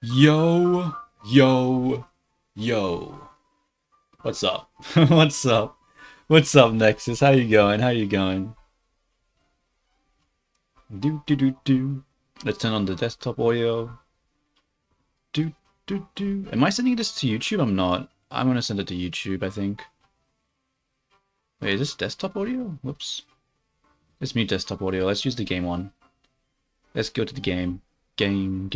Yo, yo, yo. What's up? What's up? What's up, Nexus? How you going? How you going? Do do do do. Let's turn on the desktop audio. Do do do. Am I sending this to YouTube? I'm not. I'm gonna send it to YouTube, I think. Wait, is this desktop audio? Whoops. Let's mute desktop audio. Let's use the game one. Let's go to the game. Game.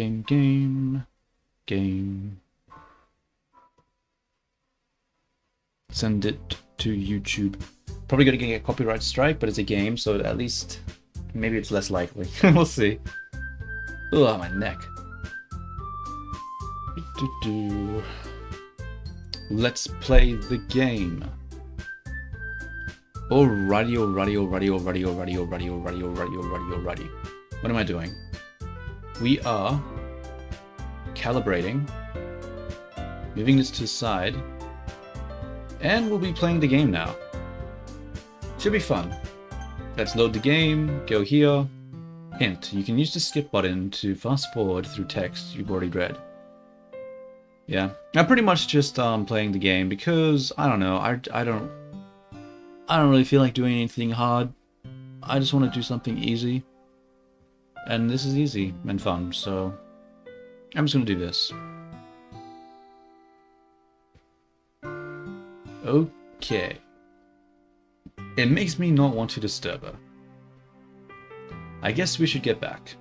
Send it to YouTube. Probably gonna get a copyright strike, but it's a game, so at least maybe it's less likely. We'll see. Ugh, my neck. Let's play the game. Alrighty. What am I doing? We are calibrating, moving this to the side, and we'll be playing the game now. Should be fun. Let's load the game, go here. Hint, you can use the skip button to fast forward through text you've already read. Yeah, I'm pretty much just playing the game because, I don't know, I don't really feel like doing anything hard. I just want to do something easy. And this is easy and fun, so I'm just gonna do this. Okay. It makes me not want to disturb her. I guess we should get back.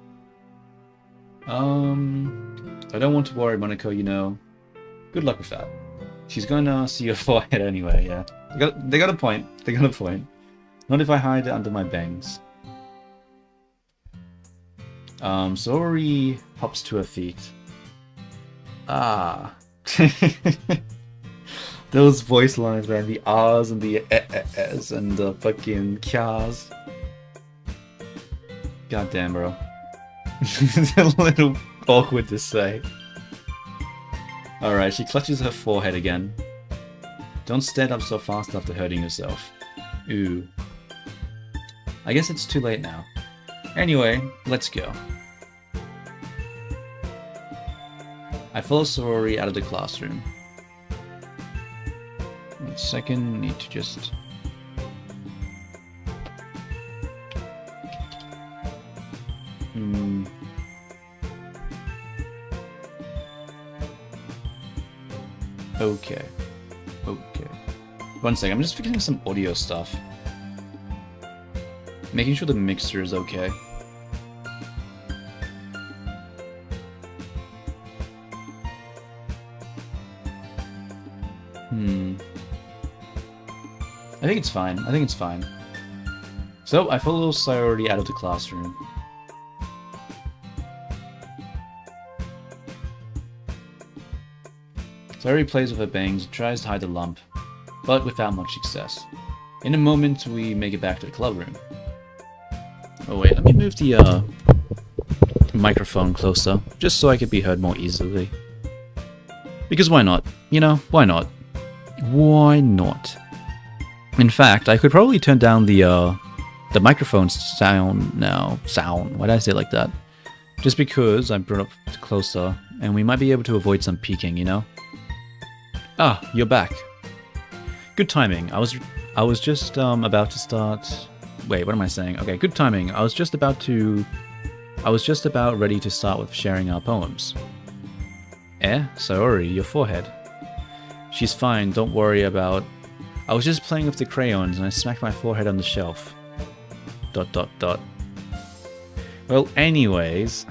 I don't want to worry, Monaco, you know. Good luck with that. She's gonna see your forehead anyway, yeah. They got a point. They got a point. Not if I hide it under my bangs. Saori hops to her feet. Ah. Those voice lines, man. The R's and the S's and the fucking K's. Goddamn, bro. It's a little awkward to say. Alright, she clutches her forehead again. Don't stand up so fast after hurting yourself. Ooh. I guess it's too late now. Anyway, let's go. I follow Saori out of the classroom. 1 second, need to just... Okay. 1 second, I'm just fixing some audio stuff. Making sure the mixer is okay. I think it's fine. So, I follow Saori out of the classroom. Saori plays with her bangs and tries to hide the lump, but without much success. In a moment, we make it back to the club room. Oh wait, let me move the microphone closer, just so I could be heard more easily. Because why not? You know, why not? Why not? In fact, I could probably turn down the microphone sound now. Why did I say it like that? Just because I brought it closer, and we might be able to avoid some peeking, you know? Ah, you're back. Good timing. I was just about to start. Wait, what am I saying? Okay, good timing. I was just about ready to start with sharing our poems. Saori, your forehead. She's fine, don't worry about... I was just playing with the crayons and I smacked my forehead on the shelf. ... Well, anyways,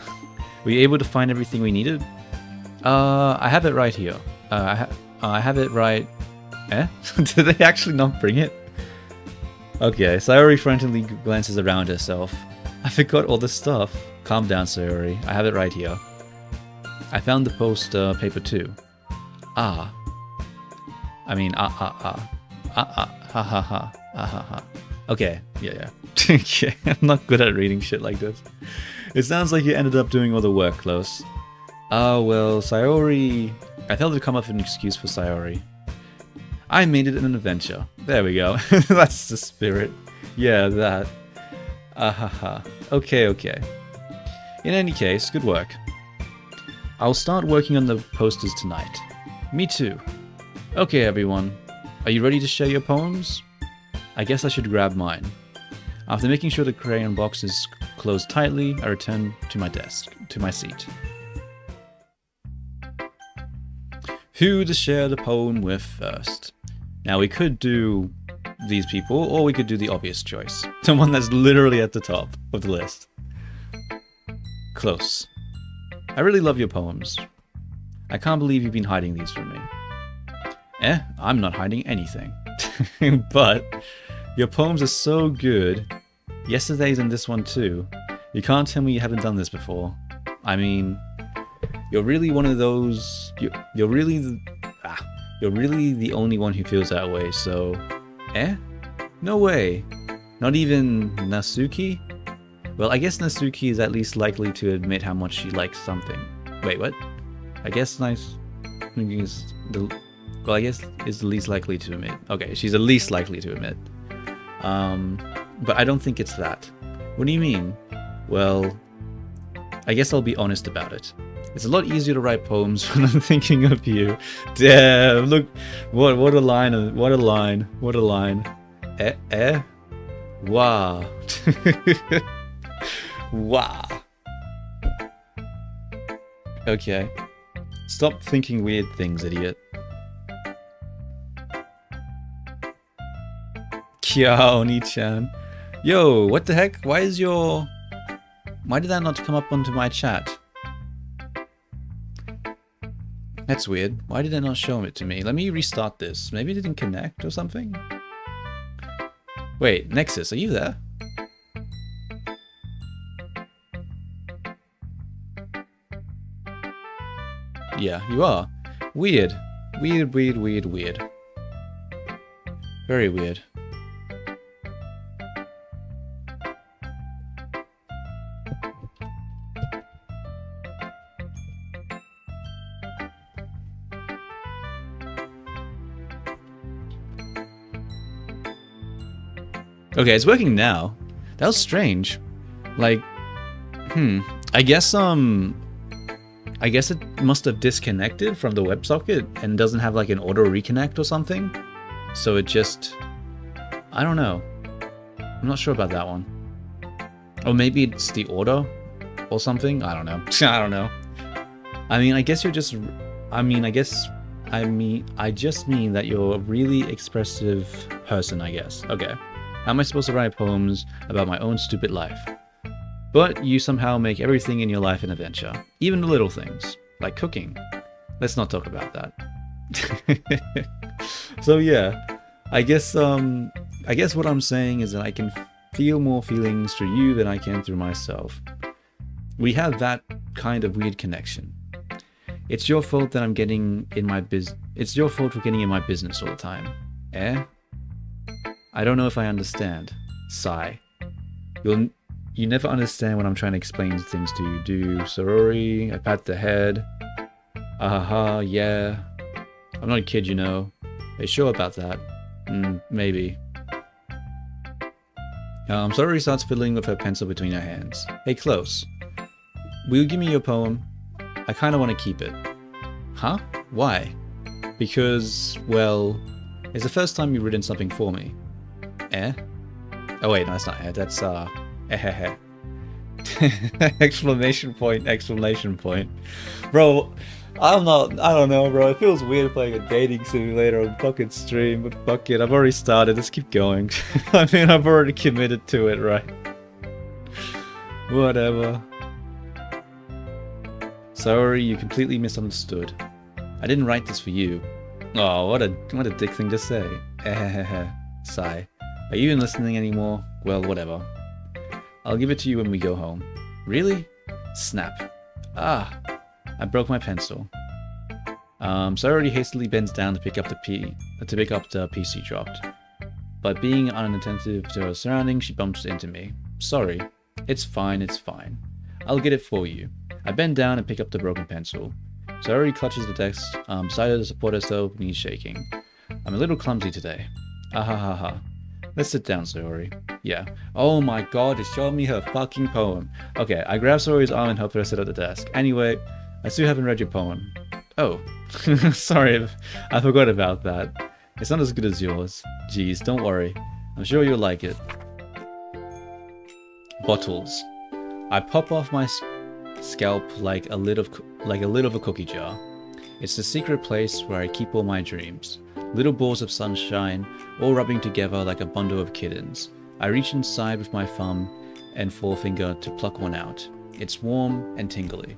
were you able to find everything we needed? I have it right here. I have it right... Did they actually not bring it? Okay, Saori frantically glances around herself. I forgot all this stuff. Calm down, Saori. I have it right here. I found the poster paper too. Ah. I mean, Okay, yeah. Okay, I'm not good at reading shit like this. It sounds like you ended up doing all the work, close. Oh, well, Saori... I thought to come up with an excuse for Saori. I made it an adventure. There we go. That's the spirit. Yeah, that. Okay. In any case, good work. I'll start working on the posters tonight. Me too. Okay, everyone. Are you ready to share your poems? I guess I should grab mine. After making sure the crayon box is closed tightly, I return to my desk, to my seat. Who to share the poem with first? Now we could do these people, or we could do the obvious choice. The one that's literally at the top of the list. Close. I really love your poems. I can't believe you've been hiding these from me. I'm not hiding anything. But your poems are so good. Yesterday's and this one too. You can't tell me you haven't done this before. I mean, you're really one of those. You're really the only one who feels that way. So, no way. Not even Nasuki? Well, I guess Nasuki is at least likely to admit how much she likes something. Wait, what? I guess Nasuki is the. Well, I guess is the least likely to admit. Okay, she's the least likely to admit. But I don't think it's that. What do you mean? Well, I guess I'll be honest about it. It's a lot easier to write poems when I'm thinking of you. Damn, look, what a line, what a line, what a line. Wow. Wow. Okay. Stop thinking weird things, idiot. Kya Oni-chan. Yo, what the heck? Why did that not come up onto my chat? That's weird. Why did it not show it to me? Let me restart this. Maybe it didn't connect or something? Wait, Nexus, are you there? Yeah, you are. Weird. Weird, weird, weird, weird. Very weird. Okay, it's working now. That was strange. Like, I guess it must have disconnected from the WebSocket and doesn't have like an auto reconnect or something. So it just, I don't know. I'm not sure about that one. Or maybe it's the auto or something. I don't know. I don't know. I just mean that you're a really expressive person, I guess. Okay. How am I supposed to write poems about my own stupid life? But you somehow make everything in your life an adventure. Even the little things, like cooking. Let's not talk about that. So yeah, I guess what I'm saying is that I can feel more feelings through you than I can through myself. We have that kind of weird connection. It's your fault that I'm getting in my It's your fault for getting in my business all the time. I don't know if I understand. Sigh. You never understand when I'm trying to explain things to you, do you? Sorori, I pat the head. Ahaha, yeah. I'm not a kid, you know. Are you sure about that? Maybe. Sorori starts fiddling with her pencil between her hands. Hey, Close. Will you give me your poem? I kinda wanna keep it. Huh? Why? Because, well, it's the first time you've written something for me. Oh wait, no, that's not that's exclamation point, exclamation point. Bro, I don't know, bro. It feels weird playing a dating simulator on fucking stream, but fuck it, I've already started, let's keep going. I mean, I've already committed to it, right? Whatever. Sorry, you completely misunderstood. I didn't write this for you. Oh, what a dick thing to say. Sigh. Are you even listening anymore? Well, whatever. I'll give it to you when we go home. Really? Snap. Ah! I broke my pencil. Sorori hastily bends down to pick up the piece she dropped. But being unattentive to her surroundings, she bumps into me. Sorry. It's fine, it's fine. I'll get it for you. I bend down and pick up the broken pencil. Sorori clutches the desk, decided to support herself, knees shaking. I'm a little clumsy today. Ahahaha. Let's sit down, Sorori. Yeah. Oh my god, it's showing me her fucking poem. Okay, I grab Sorori's arm and help her sit at the desk. Anyway, I still haven't read your poem. Oh, sorry, I forgot about that. It's not as good as yours. Jeez, don't worry. I'm sure you'll like it. Bottles. I pop off my scalp like a lid of a cookie jar. It's the secret place where I keep all my dreams. Little balls of sunshine, all rubbing together like a bundle of kittens. I reach inside with my thumb and forefinger to pluck one out. It's warm and tingly,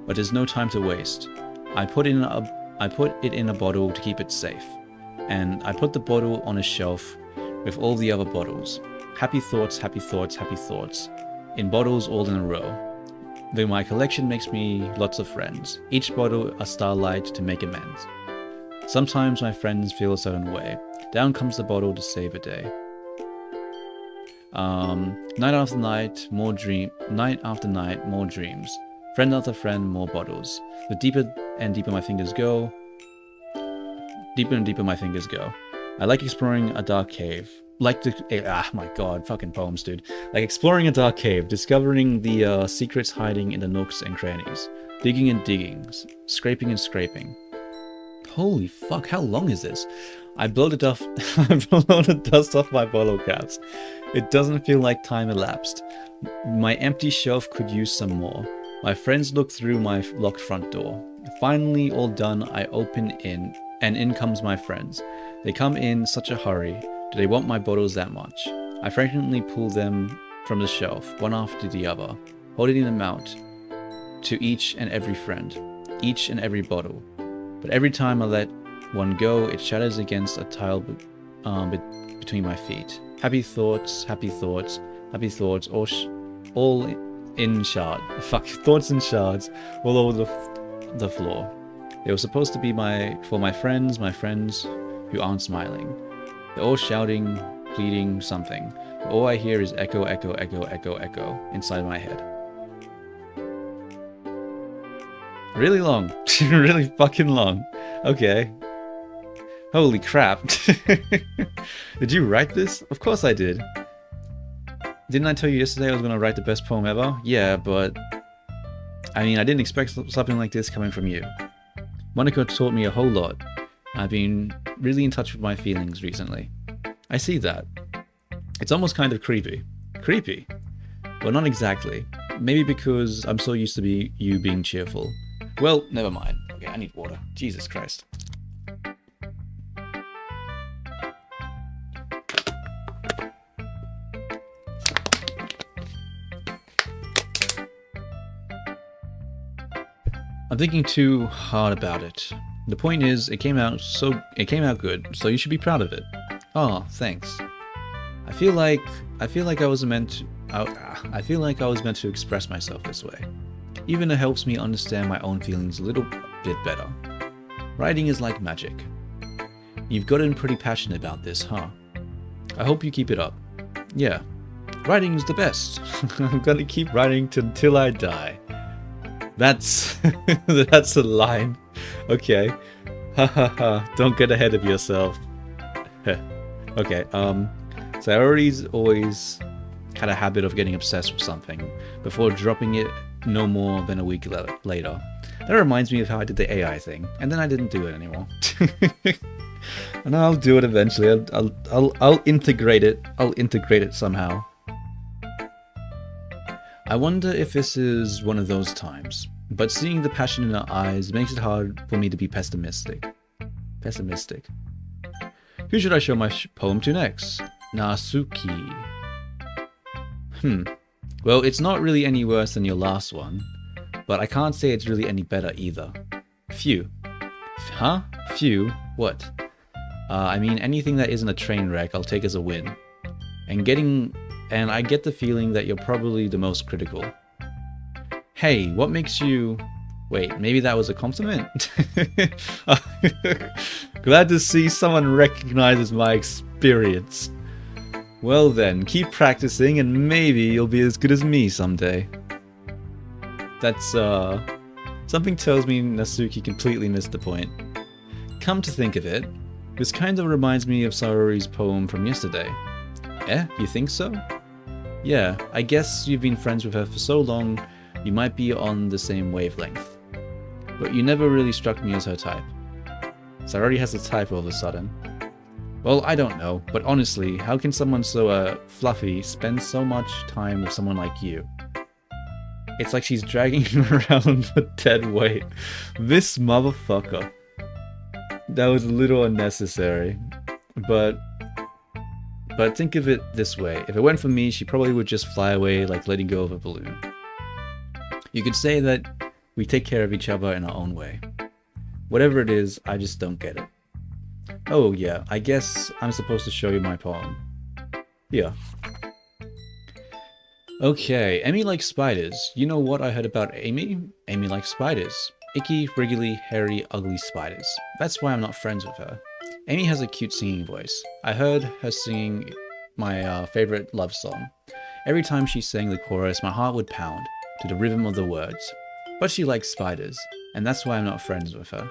but there's no time to waste. I put it in a bottle to keep it safe, and I put the bottle on a shelf with all the other bottles. Happy thoughts, happy thoughts, happy thoughts, in bottles all in a row. Though my collection makes me lots of friends, each bottle a starlight to make amends. Sometimes my friends feel a certain way. Down comes the bottle to save a day. Night after night, more dream. Night after night, more dreams. Friend after friend, more bottles. The deeper and deeper my fingers go, deeper and deeper my fingers go. I like exploring a dark cave. My god, fucking poems, dude. Like exploring a dark cave, discovering the secrets hiding in the nooks and crannies. Digging and digging, scraping and scraping. Holy fuck, how long is this? I blow the dust off my bottle caps. It doesn't feel like time elapsed. My empty shelf could use some more. My friends look through my locked front door. Finally, all done, I open in, and in comes my friends. They come in such a hurry. Do they want my bottles that much? I frantically pull them from the shelf, one after the other, holding them out to each and every friend, each and every bottle. But every time I let one go, it shatters against a tile between my feet. Happy thoughts, happy thoughts, happy thoughts, all in shards. Fuck, thoughts in shards all over the floor. They were supposed to be for my friends who aren't smiling. They're all shouting, pleading, something. But all I hear is echo, echo, echo, echo, echo inside my head. Really long. Really fucking long. Okay. Holy crap. Did you write this? Of course I did. Didn't I tell you yesterday I was going to write the best poem ever? Yeah, but... I mean, I didn't expect something like this coming from you. Monica taught me a whole lot. I've been really in touch with my feelings recently. I see that. It's almost kind of creepy. Creepy? Well, not exactly. Maybe because I'm so used to you being cheerful. Well, never mind. Okay, I need water. Jesus Christ. I'm thinking too hard about it. The point is, it came out good, so you should be proud of it. Oh, thanks. I feel like I was meant to express myself this way. Even it helps me understand my own feelings a little bit better. Writing is like magic. You've gotten pretty passionate about this, huh? I hope you keep it up. Yeah, writing's the best. I'm gonna keep writing till I die. That's a line. Okay. Ha ha ha. Don't get ahead of yourself. Okay. So I always had a habit of getting obsessed with something before dropping it no more than a week later. That reminds me of how I did the AI thing, and then I didn't do it anymore. And I'll do it eventually. I'll integrate it. I'll integrate it somehow. I wonder if this is one of those times, but seeing the passion in her eyes makes it hard for me to be pessimistic. Who should I show my poem to next? Nasuki. Well, it's not really any worse than your last one, but I can't say it's really any better either. Phew. Huh? Phew? What? I mean, anything that isn't a train wreck I'll take as a win. And I get the feeling that you're probably the most critical. Hey, what makes you... Wait, maybe that was a compliment? Glad to see someone recognizes my experience. Well then, keep practicing and maybe you'll be as good as me someday. That's, something tells me Nasuki completely missed the point. Come to think of it, this kind of reminds me of Sarori's poem from yesterday. Eh? You think so? Yeah, I guess you've been friends with her for so long, you might be on the same wavelength. but you never really struck me as her type. So I already has a type all of a sudden. Well, I don't know, but honestly, how can someone so fluffy spend so much time with someone like you? It's like she's dragging him around a dead weight. This motherfucker. That was a little unnecessary. But think of it this way. If it weren't for me, she probably would just fly away like letting go of a balloon. You could say that we take care of each other in our own way. Whatever it is, I just don't get it. Oh yeah, I guess I'm supposed to show you my poem. Yeah. Okay, Amy likes spiders. You know what I heard about Amy? Amy likes spiders. Icky, wriggly, hairy, ugly spiders. That's why I'm not friends with her. Amy has a cute singing voice. I heard her singing my favorite love song. Every time she sang the chorus, my heart would pound to the rhythm of the words. But she likes spiders, and that's why I'm not friends with her.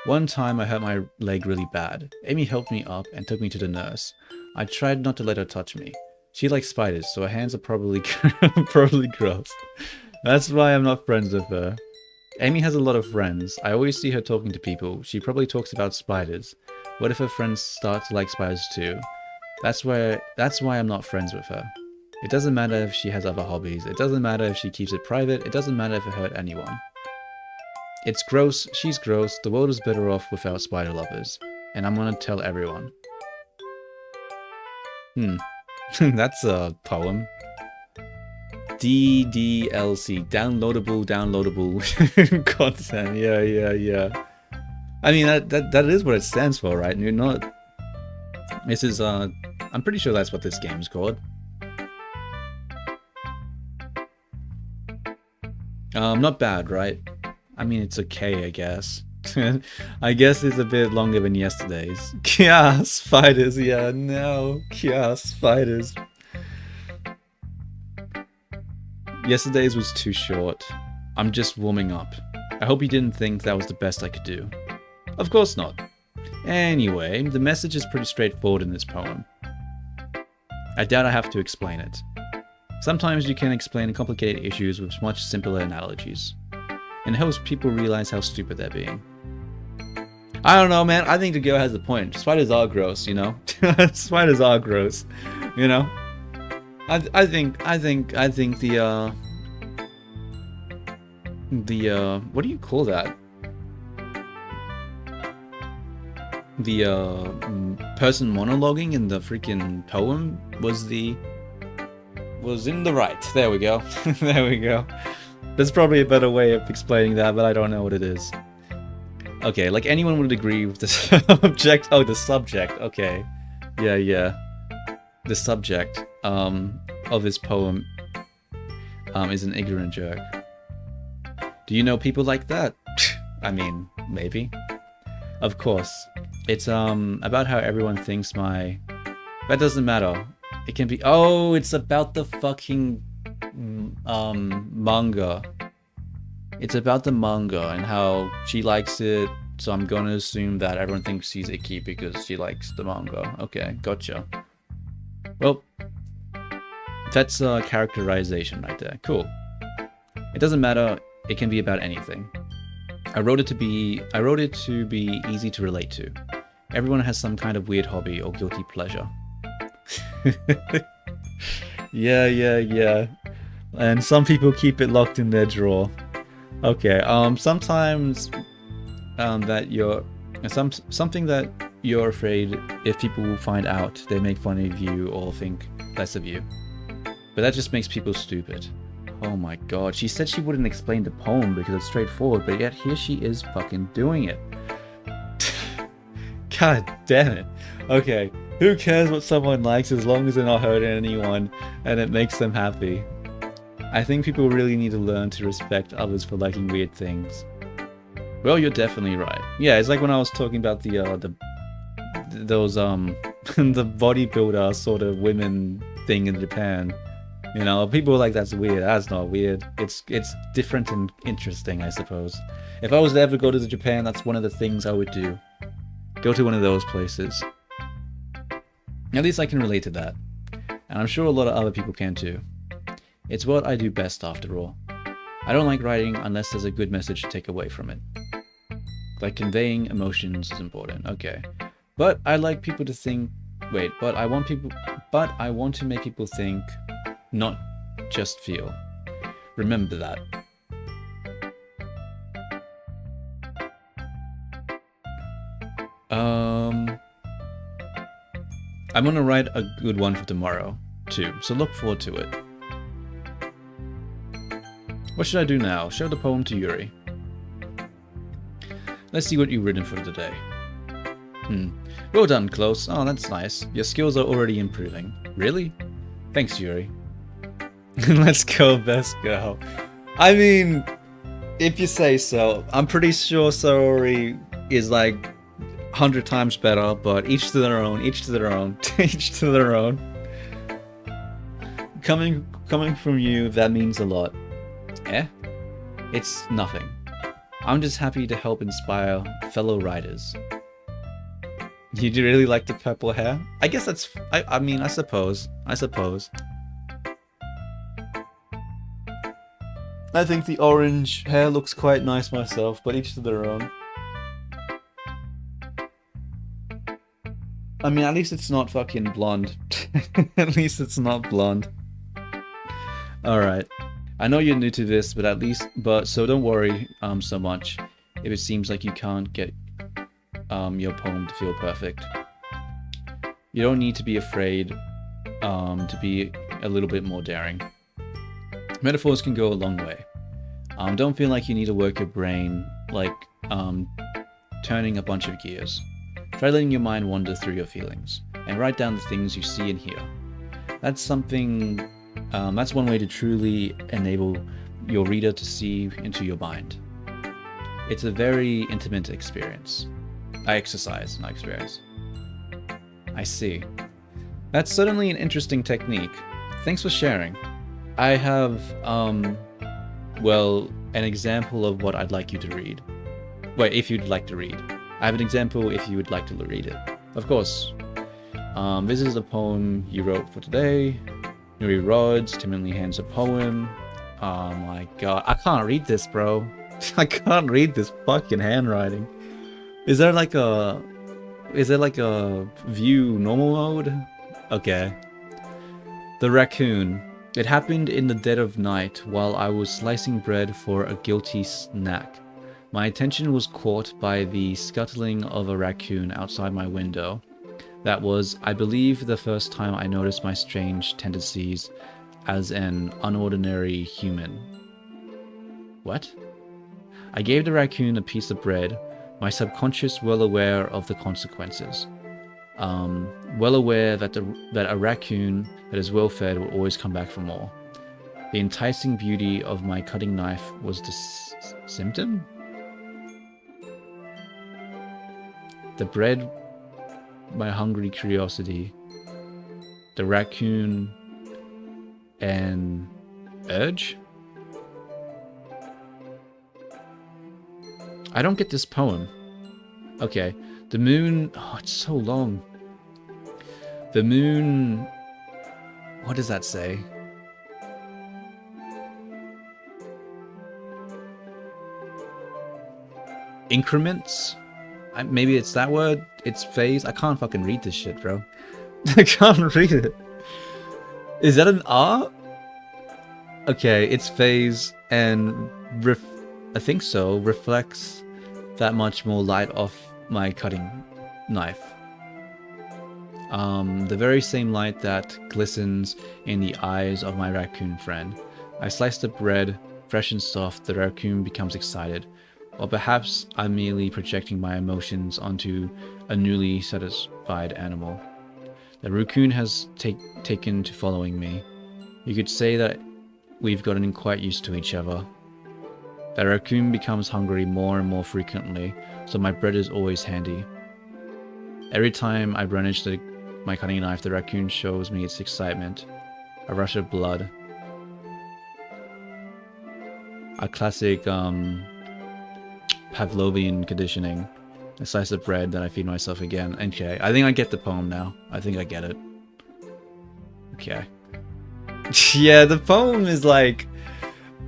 One time I hurt my leg really bad. Amy helped me up and took me to the nurse. I tried not to let her touch me. She likes spiders, so her hands are probably gross. That's why I'm not friends with her. Amy has a lot of friends. I always see her talking to people. She probably talks about spiders. What if her friends start to like spiders too? That's why I'm not friends with her. It doesn't matter if she has other hobbies. It doesn't matter if she keeps it private. It doesn't matter if it hurt anyone. It's gross, she's gross, the world is better off without spider lovers. And I'm gonna tell everyone. That's a poem. ddlc, downloadable content. Yeah. I mean, that is what it stands for, right? You're not... This is, I'm pretty sure that's what this game is called. Not bad, right? I mean, it's okay, I guess. I guess it's a bit longer than yesterday's. Yeah, spiders, yeah, no. Yeah, spiders. Yesterday's was too short. I'm just warming up. I hope you didn't think that was the best I could do. Of course not. Anyway, the message is pretty straightforward in this poem. I doubt I have to explain it. Sometimes you can explain complicated issues with much simpler analogies. And it helps people realize how stupid they're being. I don't know, man. I think the girl has a point. Spiders are gross, you know? Spiders are gross, you know? I think the what do you call that? The person monologuing in the freaking poem was in the right. There we go. There we go. There's probably a better way of explaining that, but I don't know what it is. Okay, like anyone would agree with the subject. Oh, the subject. Okay. Yeah. The subject of this poem is an ignorant jerk. Do you know people like that? I mean, maybe. Of course. It's about how everyone thinks my... That doesn't matter. It can be... Oh, it's about the fucking manga. It's about the manga and how she likes it, so I'm gonna assume that everyone thinks she's icky because she likes the manga. Okay, gotcha. Well, that's characterization right there. Cool. It doesn't matter. It can be about anything. I wrote it to be easy to relate to. Everyone has some kind of weird hobby or guilty pleasure. Yeah. And some people keep it locked in their drawer. Okay, sometimes something that you're afraid if people will find out, they make fun of you or think less of you. But that just makes people stupid. Oh my god, she said she wouldn't explain the poem because it's straightforward, but yet here she is fucking doing it. God damn it. Okay, who cares what someone likes as long as they're not hurting anyone and it makes them happy. I think people really need to learn to respect others for liking weird things. Well, you're definitely right. Yeah, it's like when I was talking about the bodybuilder sort of women thing in Japan. You know, people were like, that's weird. That's not weird. It's different and interesting, I suppose. If I was to ever go to Japan, that's one of the things I would do. Go to one of those places. At least I can relate to that. And I'm sure a lot of other people can too. It's what I do best after all. I don't like writing unless there's a good message to take away from it. Like conveying emotions is important. Okay. But I like people to think... Wait, but I want to make people think, not just feel. Remember that. I'm gonna write a good one for tomorrow, too, so look forward to it. What should I do now? Show the poem to Yuri. Let's see what you've written for today. Well done, Close. Oh, that's nice. Your skills are already improving. Really? Thanks, Yuri. Let's go, best girl. I mean, if you say so. I'm pretty sure Saori is like 100 times better, but each to their own, each to their own, each to their own. Coming from you, that means a lot. Eh? It's nothing. I'm just happy to help inspire fellow writers. You do really like the purple hair? I guess that's... I mean, I suppose. I think the orange hair looks quite nice myself, but each to their own. I mean, at least it's not fucking blonde. At least it's not blonde. Alright. I know you're new to this, but so don't worry so much if it seems like you can't get your poem to feel perfect. You don't need to be afraid to be a little bit more daring. Metaphors can go a long way. Don't feel like you need to work your brain like turning a bunch of gears. Try letting your mind wander through your feelings and write down the things you see and hear. That's one way to truly enable your reader to see into your mind. It's a very intimate experience. Exercise, not experience. I see. That's certainly an interesting technique. Thanks for sharing. I have, well, an example of what I'd like you to read. Wait, if you'd like to read. I have an example if you would like to read it. Of course. This is a poem you wrote for today. Nuri Rods timidly hands a poem. Oh my god. I can't read this, bro. I can't read this fucking handwriting. Is there like a view normal mode? Okay. The raccoon. It happened in the dead of night while I was slicing bread for a guilty snack. My attention was caught by the scuttling of a raccoon outside my window. That was, I believe, the first time I noticed my strange tendencies as an unordinary human. What? I gave the raccoon a piece of bread, my subconscious well aware of the consequences. Well aware that a raccoon that is well fed will always come back for more. The enticing beauty of my cutting knife was the symptom? The bread, my hungry curiosity. The raccoon, an urge? I don't get this poem. Okay. The moon... Oh, it's so long. The moon... What does that say? Increments? Maybe it's that word? It's phase? I can't fucking read this shit, bro. I can't read it. Is that an R? Okay, it's phase and I think so, reflects that much more light off my cutting knife. The very same light that glistens in the eyes of my raccoon friend. I slice the bread, fresh and soft, the raccoon becomes excited. Or perhaps I'm merely projecting my emotions onto a newly satisfied animal. The raccoon has taken to following me. You could say that we've gotten quite used to each other. The raccoon becomes hungry more and more frequently, so my bread is always handy. Every time I brandish my cutting knife, the raccoon shows me its excitement. A rush of blood. A classic, Pavlovian conditioning. A slice of bread that I feed myself again. Okay, I think I get the poem now. I think I get it. Okay. Yeah, the poem is like...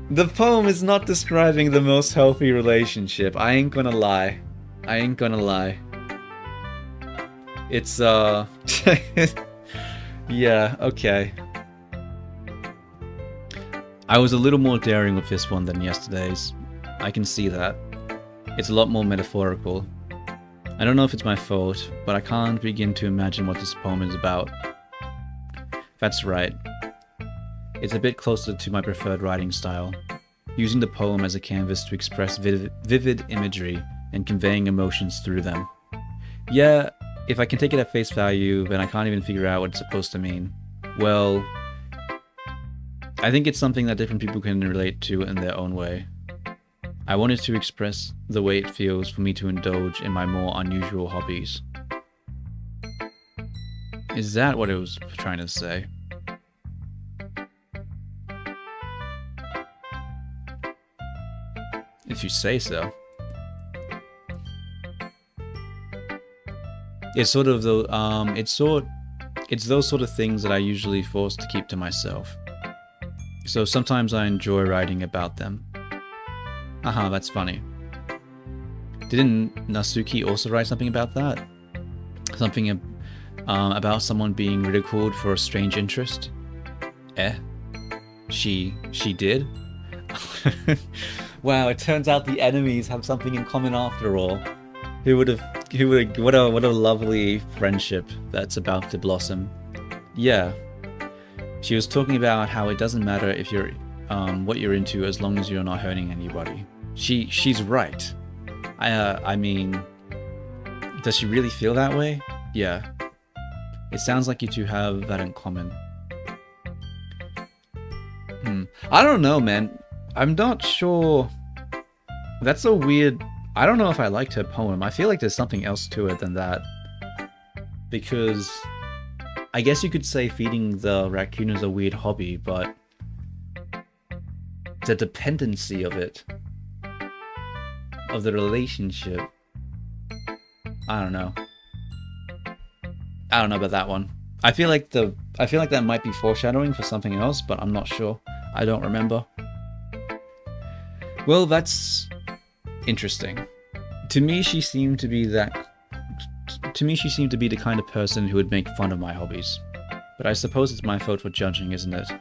The poem is not describing the most healthy relationship. I ain't gonna lie. I ain't gonna lie. It's, yeah, okay. I was a little more daring with this one than yesterday's. I can see that. It's a lot more metaphorical. I don't know if it's my fault, but I can't begin to imagine what this poem is about. That's right. It's a bit closer to my preferred writing style, using the poem as a canvas to express vivid imagery and conveying emotions through them. Yeah, if I can take it at face value, then I can't even figure out what it's supposed to mean. Well, I think it's something that different people can relate to in their own way. I wanted to express the way it feels for me to indulge in my more unusual hobbies. Is that what it was trying to say? If you say so. It's sort of the it's those sort of things that I usually force to keep to myself. So sometimes I enjoy writing about them. Haha, that's funny. Didn't Nasuki also write something about that? Something about someone being ridiculed for a strange interest? She did? Wow, it turns out the enemies have something in common after all. What a lovely friendship that's about to blossom. Yeah. She was talking about how it doesn't matter if you're what you're into as long as you're not hurting anybody. She's right. I mean, does she really feel that way? Yeah. It sounds like you two have that in common. I don't know, man. I'm not sure. That's a weird... I don't know if I liked her poem. I feel like there's something else to it than that. Because I guess you could say feeding the raccoon is a weird hobby, but the dependency of it, of the relationship, I don't know. I don't know about that one. I feel like that might be foreshadowing for something else, but I'm not sure. I don't remember. Well, that's interesting. To me, she seemed to be the kind of person who would make fun of my hobbies. But I suppose it's my fault for judging, isn't it?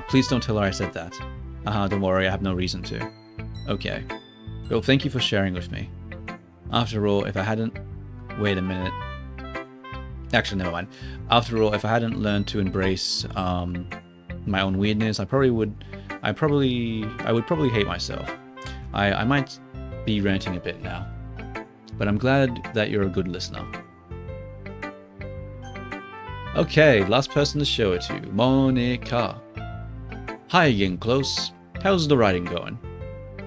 Please don't tell her I said that. Don't worry, I have no reason to. Okay. Well, thank you for sharing with me. After all, if I hadn't... Wait a minute. Actually, never mind. After all, if I hadn't learned to embrace my own weirdness, I would probably hate myself. I might be ranting a bit now, but I'm glad that you're a good listener. Okay, last person to show it to, Monica. Hi again, Close. How's the writing going?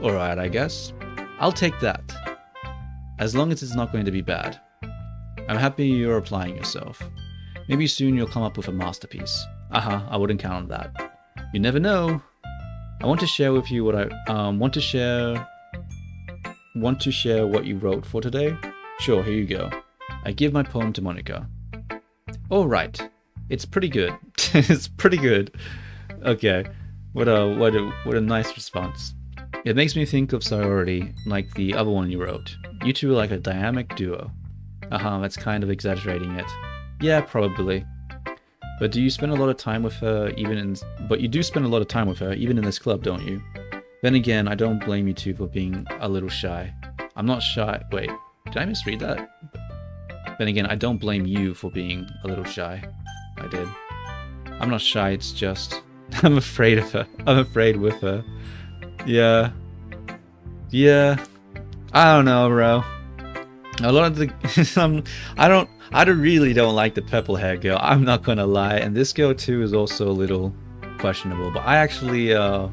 Alright, I guess. I'll take that. As long as it's not going to be bad. I'm happy you're applying yourself. Maybe soon you'll come up with a masterpiece. I wouldn't count on that. You never know. I want to share with you what I want to share what you wrote for today? Sure, here you go. I give my poem to Monica. All right. It's pretty good. It's pretty good. Okay. What a nice response. It makes me think of sorority, like the other one you wrote. You two are like a dynamic duo. That's kind of exaggerating it. Yeah, probably. But do you spend a lot of time with her But you do spend a lot of time with her, even in this club, don't you? Then again, I don't blame you two for being a little shy. I'm not shy. Wait, did I misread that? Then again, I don't blame you for being a little shy. I did. I'm not shy, it's just... I'm afraid of her. I'm afraid with her. Yeah. Yeah. I don't know, bro. A lot of the... I really don't like the purple hair girl. I'm not gonna lie. And this girl too is also a little questionable. But I actually... I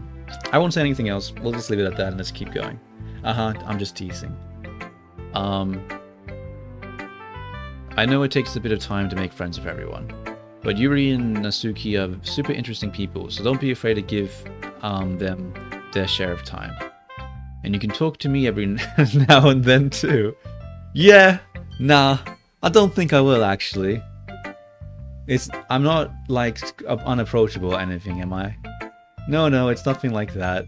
won't say anything else. We'll just leave it at that and let's keep going. I'm just teasing. I know it takes a bit of time to make friends with everyone. But Yuri and Nasuki are super interesting people, so don't be afraid to give them their share of time. And you can talk to me every now and then too. Yeah, nah, I don't think I will actually. I'm not like unapproachable or anything, am I? No, no, it's nothing like that.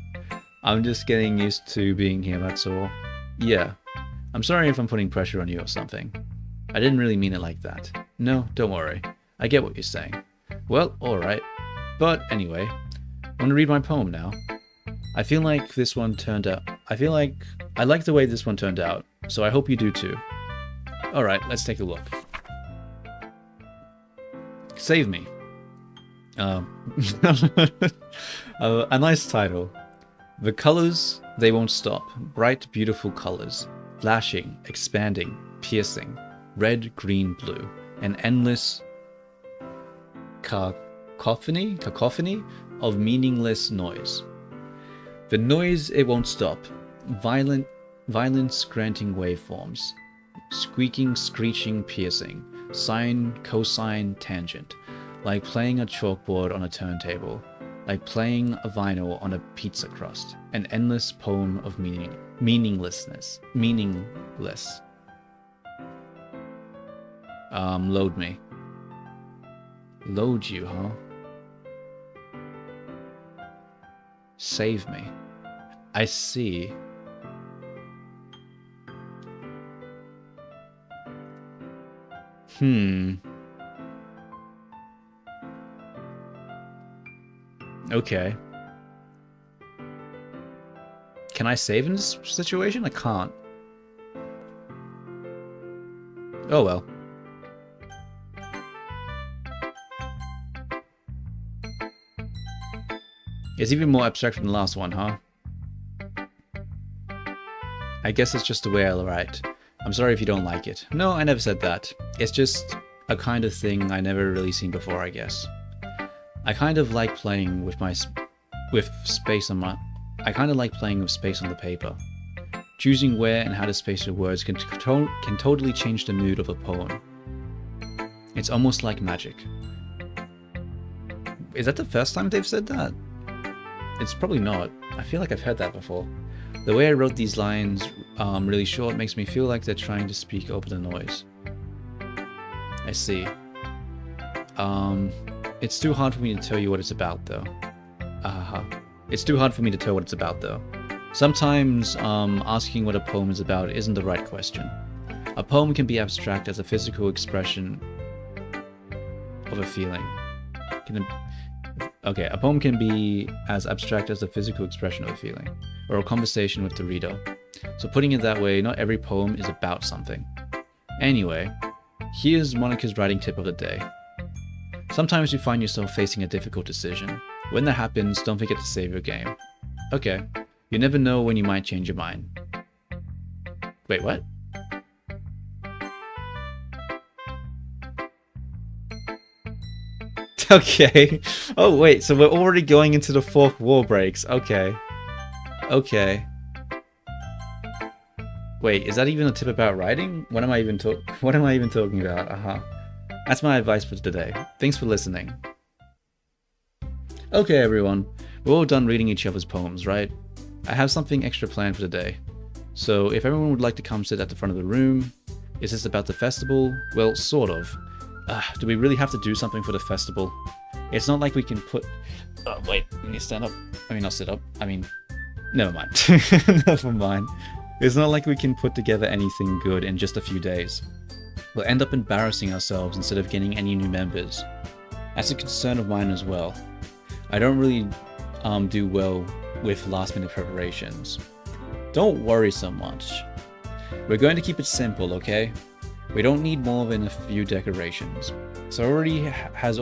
I'm just getting used to being here, that's all. Yeah. I'm sorry if I'm putting pressure on you or something. I didn't really mean it like that. No, don't worry. I get what you're saying. Well, alright. But anyway, I want to read my poem now. I feel like this one turned out... I like the way this one turned out, so I hope you do too. Alright, let's take a look. Save Me. A nice title. The colors, they won't stop. Bright, beautiful colors. Flashing, expanding, piercing. Red, green, blue. An endless cacophony of meaningless noise. The noise, it won't stop. Violence granting waveforms. Squeaking, screeching, piercing. Sine, cosine, tangent. Like playing a chalkboard on a turntable. Like playing a vinyl on a pizza crust. An endless poem of meaninglessness. Meaningless. Load me. Load you, huh? Save me. I see. Okay. Can I save in this situation? I can't. Oh well. It's even more abstract than the last one, huh? I guess it's just the way I write. I'm sorry if you don't like it. No, I never said that. It's just a kind of thing I never really seen before, I guess. I kind of like playing with space on the paper. Choosing where and how to space your words can totally change the mood of a poem. It's almost like magic. Is that the first time they've said that? It's probably not. I feel like I've heard that before. The way I wrote these lines really short makes me feel like they're trying to speak over the noise. I see. It's too hard for me to tell you what it's about, though. It's too hard for me to tell what it's about, though. Sometimes, asking what a poem is about isn't the right question. A poem can be abstract as a physical expression of a feeling. A poem can be as abstract as a physical expression of a feeling, or a conversation with the reader. So putting it that way, not every poem is about something. Anyway, here's Monica's writing tip of the day. Sometimes you find yourself facing a difficult decision. When that happens, don't forget to save your game. Okay, you never know when you might change your mind. Wait, what? Okay. Oh, wait, so we're already going into the fourth wall breaks. Okay. Okay. Wait, is that even a tip about writing? What am I even talking about? That's my advice for today. Thanks for listening. Okay, everyone. We're all done reading each other's poems, right? I have something extra planned for today. So if everyone would like to come sit at the front of the room, is this about the festival? Well, sort of. Do we really have to do something for the festival? It's not like we can put... Oh, wait, let me stand up. I mean, not sit up. I mean, never mind. Never mind. It's not like we can put together anything good in just a few days. We'll end up embarrassing ourselves instead of getting any new members. That's a concern of mine as well. I don't really do well with last-minute preparations. Don't worry so much. We're going to keep it simple, okay? We don't need more than a few decorations. Sorority has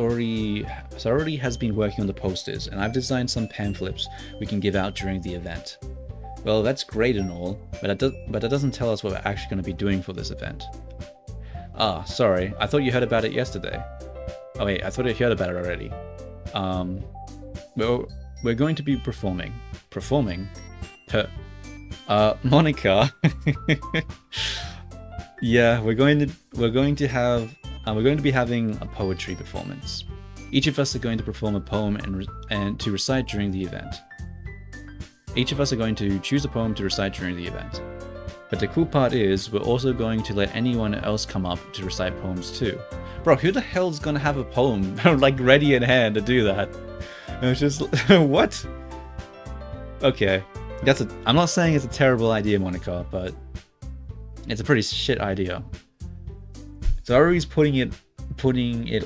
been working on the posters, and I've designed some pamphlets we can give out during the event. Well, that's great and all, but that doesn't tell us what we're actually going to be doing for this event. Ah, sorry, I thought you heard about it yesterday. Oh wait, I thought you heard about it already. We're going to be performing. Performing? Monica. Yeah, we're going to be having a poetry performance. Each of us are going to perform a poem and to recite during the event. Each of us are going to choose a poem to recite during the event. But the cool part is, we're also going to let anyone else come up to recite poems too. Bro, who the hell's gonna have a poem like ready in hand to do that? And it's just what? Okay, I'm not saying it's a terrible idea, Monica, but it's a pretty shit idea. So Ari's putting it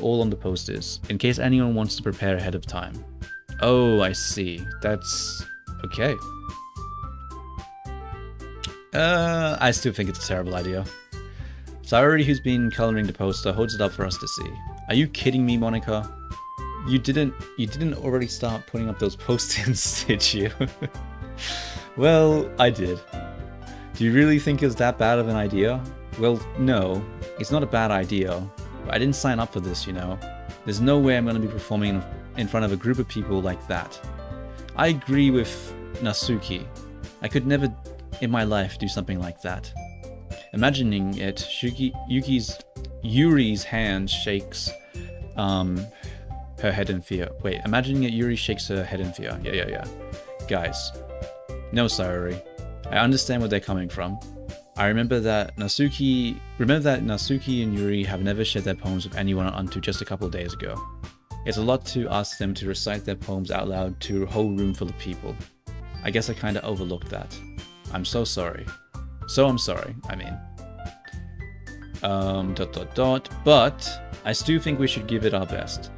all on the posters in case anyone wants to prepare ahead of time. Oh, I see. That's okay. I still think it's a terrible idea. Sayori, who's been coloring the poster, holds it up for us to see. Are you kidding me, Monica? You didn't already start putting up those post-its, did you? Well, I did. Do you really think it's that bad of an idea? Well, no, it's not a bad idea. But I didn't sign up for this, you know. There's no way I'm going to be performing in front of a group of people like that. I agree with Natsuki. I could never in my life do something like that. Imagining it, Yuri's hand shakes her head in fear. Wait, imagining it, Yuri shakes her head in fear. Yeah. Guys. No, Sayori. I understand where they're coming from. I remember that Natsuki and Yuri have never shared their poems with anyone until just a couple of days ago. It's a lot to ask them to recite their poems out loud to a whole room full of people. I guess I kinda overlooked that. I'm so sorry. I'm sorry, I mean. But I still think we should give it our best.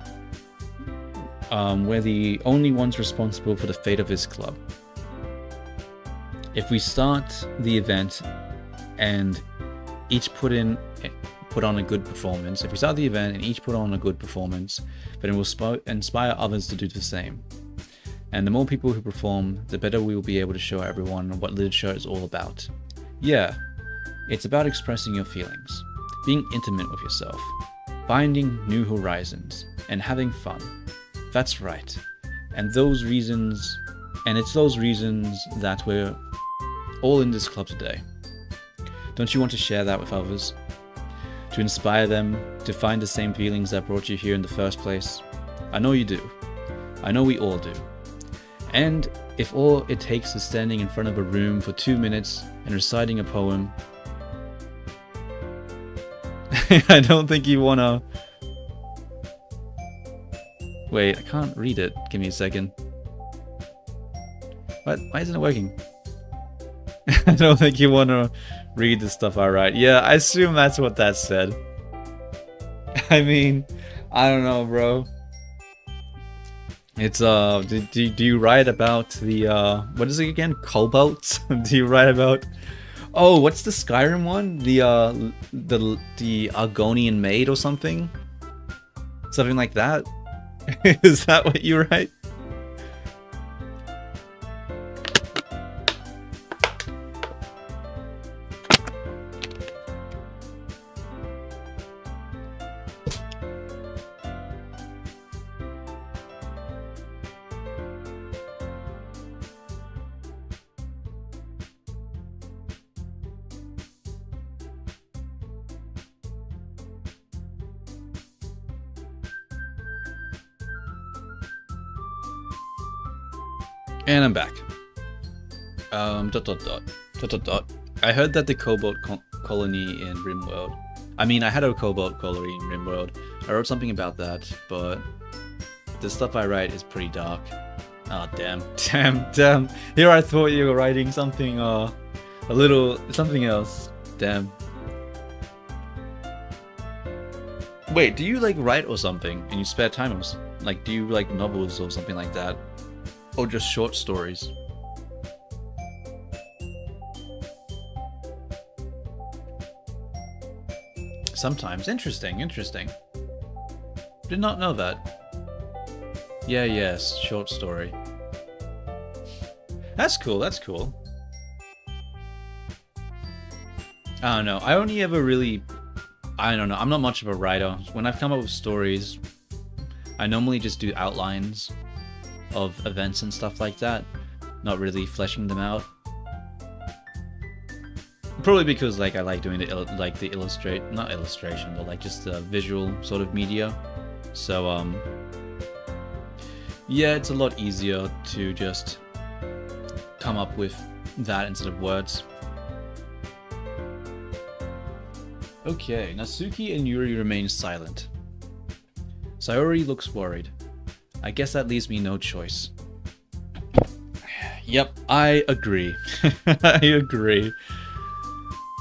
We're the only ones responsible for the fate of this club. If we start the event and each put on a good performance, then it will inspire others to do the same. And the more people who perform, the better we will be able to show everyone what literature is all about. Yeah, it's about expressing your feelings, being intimate with yourself, finding new horizons, and having fun. That's right. And it's those reasons that we're all in this club today. Don't you want to share that with others? To inspire them to find the same feelings that brought you here in the first place? I know you do. I know we all do. And if all it takes is standing in front of a room for 2 minutes and reciting a poem, I don't think you wanna... Wait, I can't read it. Give me a second. What? Why isn't it working? I don't think you wanna read the stuff I write. Yeah, I assume that's what that said. I mean, I don't know, bro. It's do you write about the what is it again? Cobalt? Do you write about? Oh, what's the Skyrim one? The Argonian maid or something? Something like that? Is that what you write? And I'm back. I heard that the Cobalt colony in RimWorld. I mean, I had a Cobalt colony in RimWorld. I wrote something about that, but the stuff I write is pretty dark. Oh, damn. Here I thought you were writing something, something else. Damn. Wait, do you, like, write or something in your spare time? Like, do you, like, novels or something like that? Or just short stories? Sometimes. Interesting. Did not know that. Yeah, yes, short story. That's cool. I don't know. I don't know. I'm not much of a writer. When I've come up with stories, I normally just do outlines of events and stuff like that, not really fleshing them out. Probably because like I like doing the not illustration, but like just the visual sort of media. So yeah, it's a lot easier to just come up with that instead of words. Okay, Natsuki and Yuri remain silent. Sayori looks worried. I guess that leaves me no choice. Yep, I agree. I agree.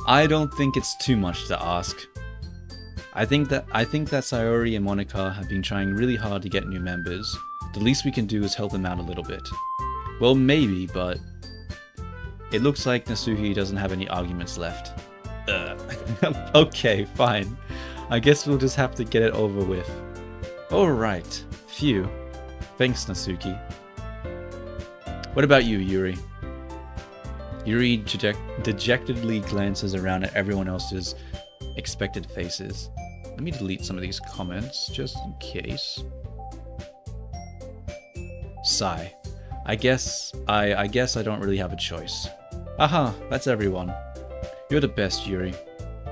I don't think it's too much to ask. I think that Sayori and Monica have been trying really hard to get new members. The least we can do is help them out a little bit. Well, maybe, but it looks like Natsuki doesn't have any arguments left. Okay, fine. I guess we'll just have to get it over with. Alright. Phew. Thanks, Natsuki. What about you, Yuri? Yuri dejectedly glances around at everyone else's expected faces. Let me delete some of these comments, just in case. Sigh. I guess I don't really have a choice. Aha, that's everyone. You're the best, Yuri.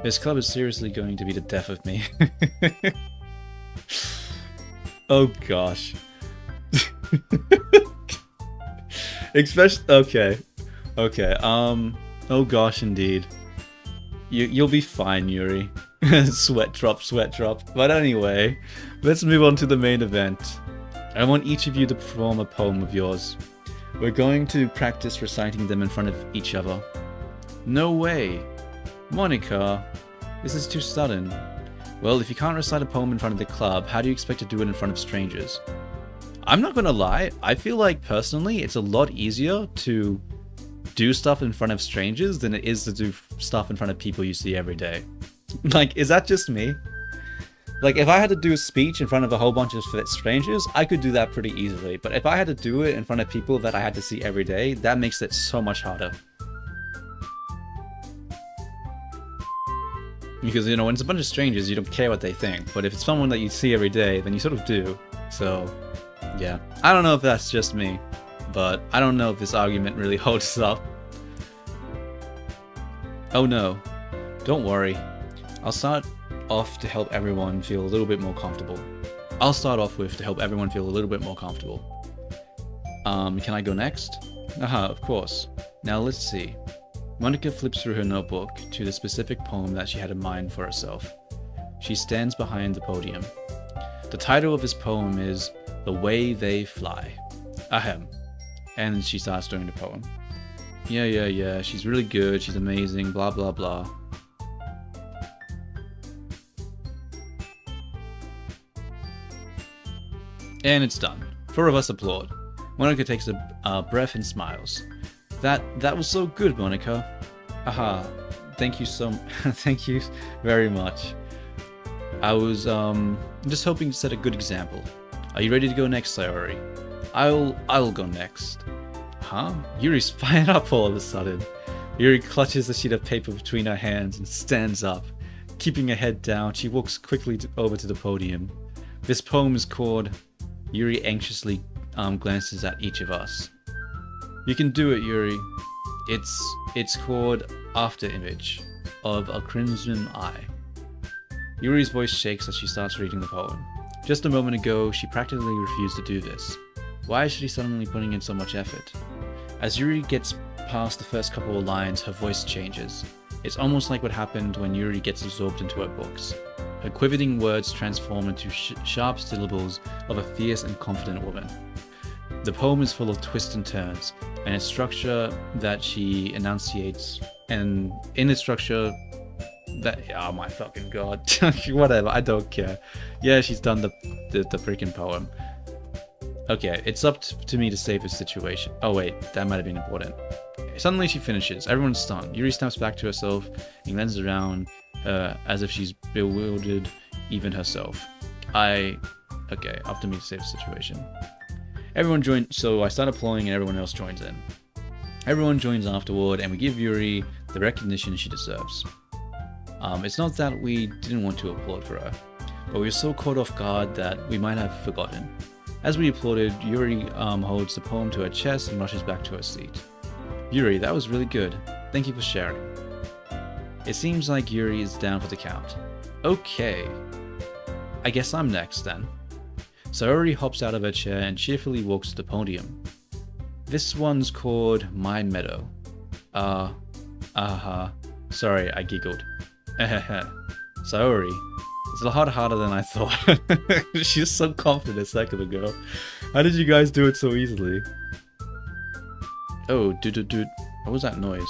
This club is seriously going to be the death of me. Oh gosh. Especially okay. Oh gosh, indeed. You'll be fine, Yuri. Sweat drop. But anyway, let's move on to the main event. I want each of you to perform a poem of yours. We're going to practice reciting them in front of each other. No way. Monica, this is too sudden. Well, if you can't recite a poem in front of the club, how do you expect to do it in front of strangers? I'm not gonna lie, I feel like personally it's a lot easier to do stuff in front of strangers than it is to do stuff in front of people you see every day. Like, is that just me? Like, if I had to do a speech in front of a whole bunch of strangers, I could do that pretty easily. But if I had to do it in front of people that I had to see every day, that makes it so much harder. Because, you know, when it's a bunch of strangers, you don't care what they think. But if it's someone that you see every day, then you sort of do. So, yeah. I don't know if that's just me, but I don't know if this argument really holds up. Oh no. Don't worry. I'll start off to help everyone feel a little bit more comfortable. Can I go next? Aha, of course. Now let's see. Monica flips through her notebook to the specific poem that she had in mind for herself. She stands behind the podium. The title of this poem is The Way They Fly. Ahem. And she starts doing the poem. Yeah, she's really good, she's amazing, blah blah blah. And it's done. 4 of us applaud. Monica takes a breath and smiles. That was so good, Monica. Aha. Thank you thank you very much. I was just hoping to set a good example. Are you ready to go next, Sayori? I'll go next. Huh? Yuri's fired up all of a sudden. Yuri clutches the sheet of paper between her hands and stands up. Keeping her head down, she walks quickly over to the podium. This poem is called... Yuri anxiously glances at each of us. You can do it, Yuri. It's called After Image of a Crimson Eye. Yuri's voice shakes as she starts reading the poem. Just a moment ago, she practically refused to do this. Why is she suddenly putting in so much effort? As Yuri gets past the first couple of lines, her voice changes. It's almost like what happened when Yuri gets absorbed into her books. Her quivering words transform into sharp syllables of a fierce and confident woman. The poem is full of twists and turns, and its structure that she enunciates, and in its structure that... Oh my fucking god. Whatever, I don't care. Yeah, she's done the freaking poem. Okay, it's up to me to save this situation. Oh wait, that might have been important. Suddenly she finishes. Everyone's stunned. Yuri snaps back to herself and glances around as if she's bewildered even herself. Okay, up to me to save the situation. Everyone joined, so I start applauding and everyone else joins in. Everyone joins afterward and we give Yuri the recognition she deserves. It's not that we didn't want to applaud for her, but we were so caught off guard that we might have forgotten. As we applauded, Yuri holds the poem to her chest and rushes back to her seat. Yuri, that was really good. Thank you for sharing. It seems like Yuri is down for the count. Okay. I guess I'm next then. Sayori hops out of her chair and cheerfully walks to the podium. This one's called My Meadow. Sorry, I giggled. Sayori, It's a lot harder than I thought. She's so confident a second ago. How did you guys do it so easily? Oh, dude. What was that noise?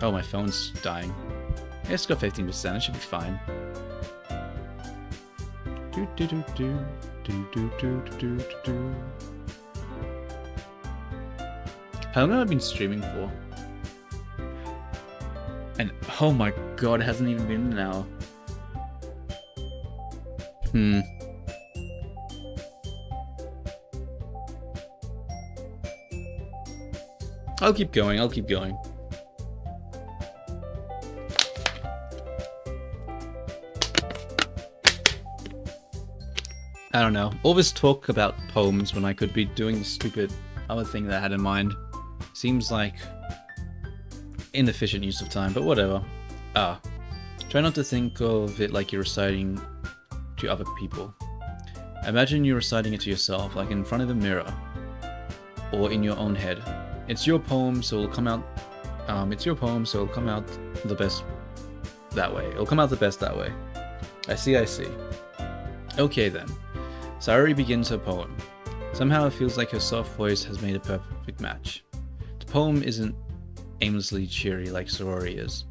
Oh, my phone's dying. Yeah, it's got 15%. It should be fine. How long have I been streaming for? And oh my god, it hasn't even been an hour. I'll keep going. I don't know. All this talk about poems when I could be doing the stupid other thing that I had in mind seems like inefficient use of time, but whatever. Try not to think of it like you're reciting to other people. Imagine you're reciting it to yourself, like in front of a mirror, or in your own head. It's your poem, so it'll come out. The best that way. It'll come out the best that way. I see. Okay then. Sayori begins her poem. Somehow it feels like her soft voice has made a perfect match. The poem isn't aimlessly cheery like Sorori is.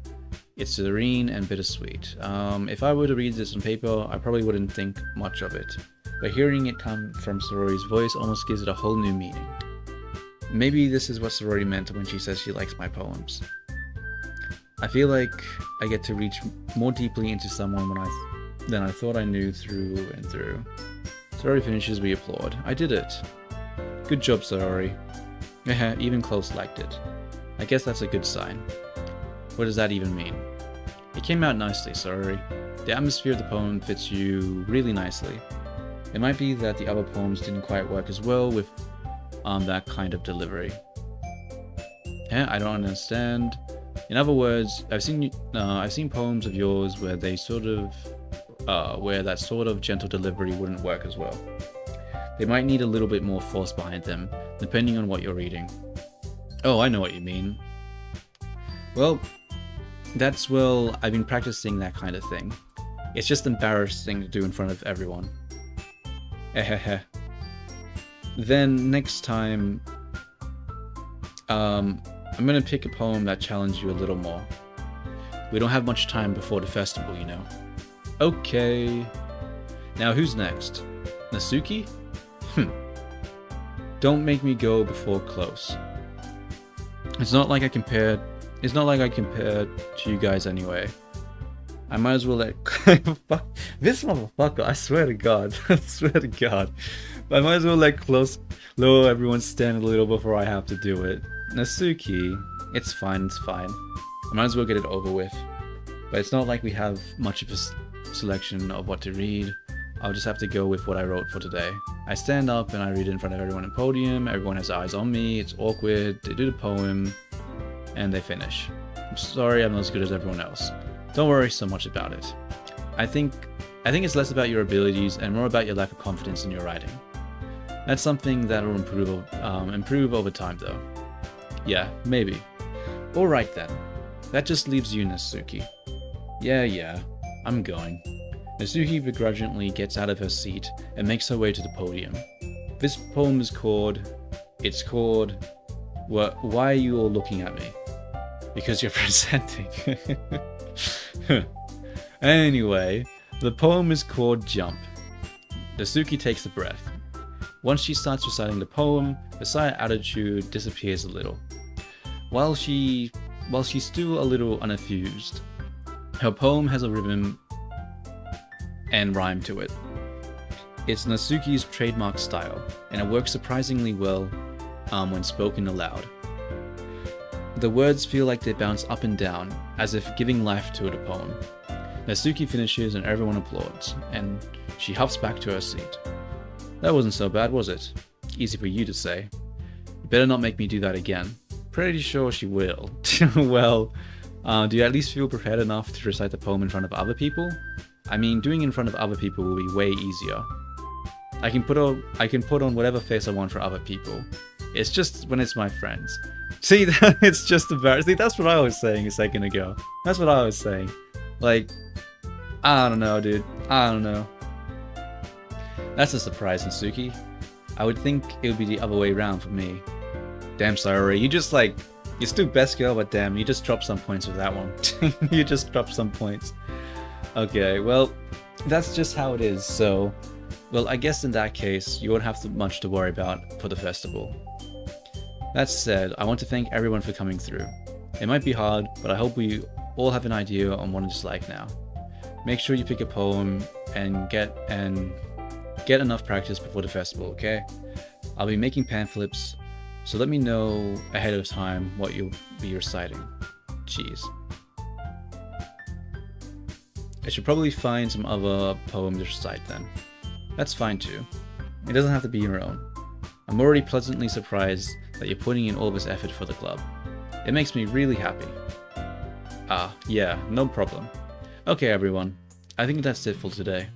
It's serene and bittersweet. If I were to read this on paper, I probably wouldn't think much of it. But hearing it come from Sorori's voice almost gives it a whole new meaning. Maybe this is what Sorori meant when she says she likes my poems. I feel like I get to reach more deeply into someone than I thought I knew through and through. Sorori finishes, we applaud. I did it. Good job, Sorori. Even Close liked it. I guess that's a good sign. What does that even mean? It came out nicely, Sorori. The atmosphere of the poem fits you really nicely. It might be that the other poems didn't quite work as well with that kind of delivery. I don't understand. In other words, I've seen poems of yours where that sort of gentle delivery wouldn't work as well. They might need a little bit more force behind them, depending on what you're reading. Oh, I know what you mean. Well, I've been practicing that kind of thing. It's just embarrassing to do in front of everyone. Then next time, I'm gonna pick a poem that challenges you a little more. We don't have much time before the festival, you know. Okay. Now who's next? Natsuki? Don't make me go before Close. It's not like I compared to you guys anyway. I might as well let fuck this motherfucker, I swear to God. I might as well let Close lower everyone's standard a little before I have to do it. Natsuki, it's fine. I might as well get it over with. But it's not like we have much of a selection of what to read. I'll just have to go with what I wrote for today. I stand up and I read it in front of everyone in podium. Everyone has eyes on me. It's awkward. They do the poem and they finish. I'm sorry I'm not as good as everyone else. Don't worry so much about it. I think it's less about your abilities and more about your lack of confidence in your writing. That's something that will improve over time though. Yeah, maybe. Alright then. That just leaves you, Natsuki. Yeah, I'm going. Natsuki begrudgingly gets out of her seat and makes her way to the podium. This poem is called... Why are you all looking at me? Because you're presenting. Anyway, the poem is called Jump. Natsuki takes a breath. Once she starts reciting the poem, the shy attitude disappears a little. While she's still a little unaffused, her poem has a rhythm and rhyme to it. It's Natsuki's trademark style, and it works surprisingly well when spoken aloud. The words feel like they bounce up and down, as if giving life to the poem. Natsuki finishes and everyone applauds, and she huffs back to her seat. That wasn't so bad, was it? Easy for you to say. You better not make me do that again. Pretty sure she will. Well, do you at least feel prepared enough to recite the poem in front of other people? I mean, doing it in front of other people will be way easier. I can put on whatever face I want for other people. It's just when it's my friends. See, it's just embarrassing. That's what I was saying a second ago. That's what I was saying. Like, I don't know, dude. I don't know. That's a surprise, Natsuki. I would think it would be the other way around for me. Damn, Sayori, you just like... You're still best girl, but damn, you just dropped some points with that one. You just dropped some points. Okay, well, that's just how it is, so... Well, I guess in that case, you won't have much to worry about for the festival. That said, I want to thank everyone for coming through. It might be hard, but I hope we all have an idea on what it's like now. Make sure you pick a poem and get enough practice before the festival, okay? I'll be making pamphlets, so let me know ahead of time what you'll be reciting. Jeez. I should probably find some other poem to recite then. That's fine too. It doesn't have to be your own. I'm already pleasantly surprised that you're putting in all this effort for the club. It makes me really happy. Ah, yeah, no problem. Okay everyone, I think that's it for today.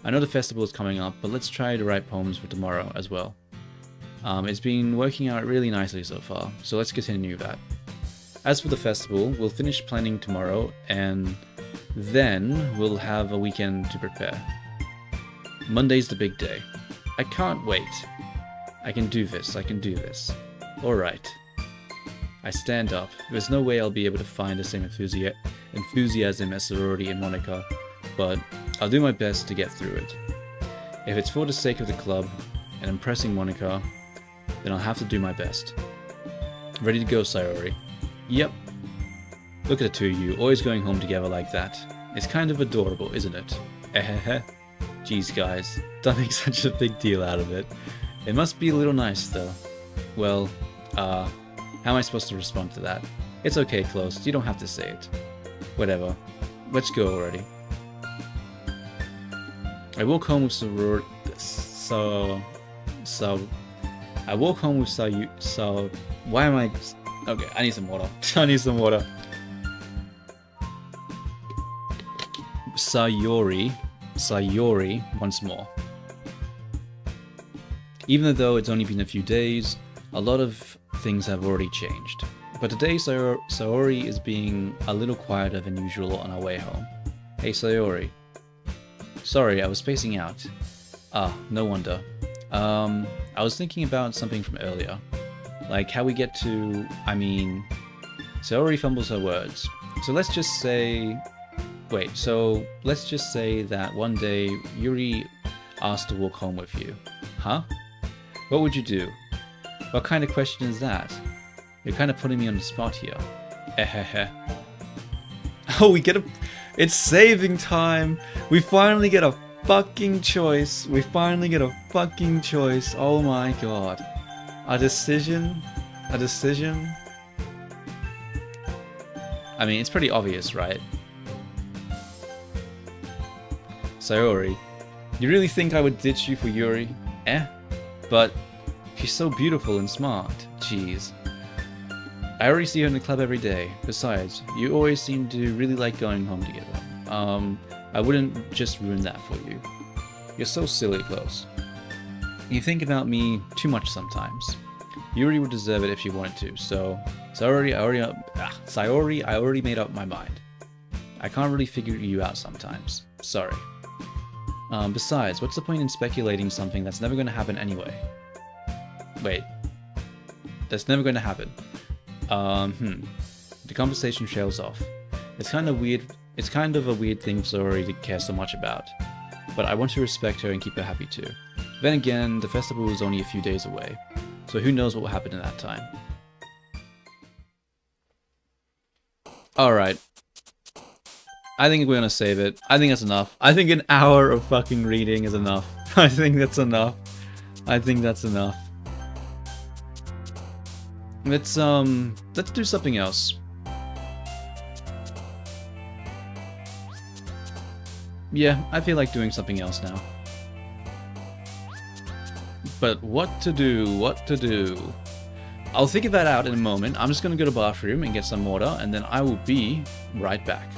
I know the festival is coming up, but let's try to write poems for tomorrow as well. It's been working out really nicely so far, so let's continue that. As for the festival, we'll finish planning tomorrow, and then we'll have a weekend to prepare. Monday's the big day. I can't wait. I can do this, I can do this. Alright. I stand up. There's no way I'll be able to find the same enthusiasm as Sorority and Monica, but I'll do my best to get through it. If it's for the sake of the club and impressing Monica, then I'll have to do my best. Ready to go, Sayori? Yep. Look at the two of you, always going home together like that. It's kind of adorable, isn't it? Ehehe. Jeez guys, don't make such a big deal out of it. It must be a little nice though. Well, how am I supposed to respond to that? It's okay, Close, you don't have to say it. Whatever. Let's go already. I walk home with why am I... Okay, I need some water. I need some water. Sayori once more. Even though it's only been a few days, a lot of things have already changed. But today Sayori is being a little quieter than usual on our way home. Hey Sayori. Sorry, I was spacing out. Ah, no wonder. I was thinking about something from earlier. Like how we get to... Sayori fumbles her words. So let's just say... Wait, so let's just say that one day Yuri asked to walk home with you. Huh? What would you do? What kind of question is that? You're kind of putting me on the spot here. Ehehe. Oh, we get a... It's saving time! We finally get a fucking choice. We finally get a fucking choice. Oh my god. A decision? A decision? I mean, it's pretty obvious, right? Sayori, you really think I would ditch you for Yuri? But she's so beautiful and smart. Jeez. I already see her in the club every day. Besides, you always seem to really like going home together. I wouldn't just ruin that for you. You're so silly, Close. You think about me too much sometimes. Yuri would deserve it if she wanted to, so... Sayori, I already made up my mind. I can't really figure you out sometimes. Sorry. Besides, what's the point in speculating something that's never going to happen anyway? Wait. That's never going to happen. The conversation trails off. It's kind of a weird thing for Sayori to care so much about. But I want to respect her and keep her happy too. Then again, the festival is only a few days away, so who knows what will happen in that time. Alright. I think we're gonna save it. I think that's enough. I think an hour of fucking reading is enough. I think that's enough. I think that's enough. Let's do something else. Yeah, I feel like doing something else now. But what to do, what to do? I'll figure that out in a moment. I'm just gonna go to the bathroom and get some water, and then I will be right back.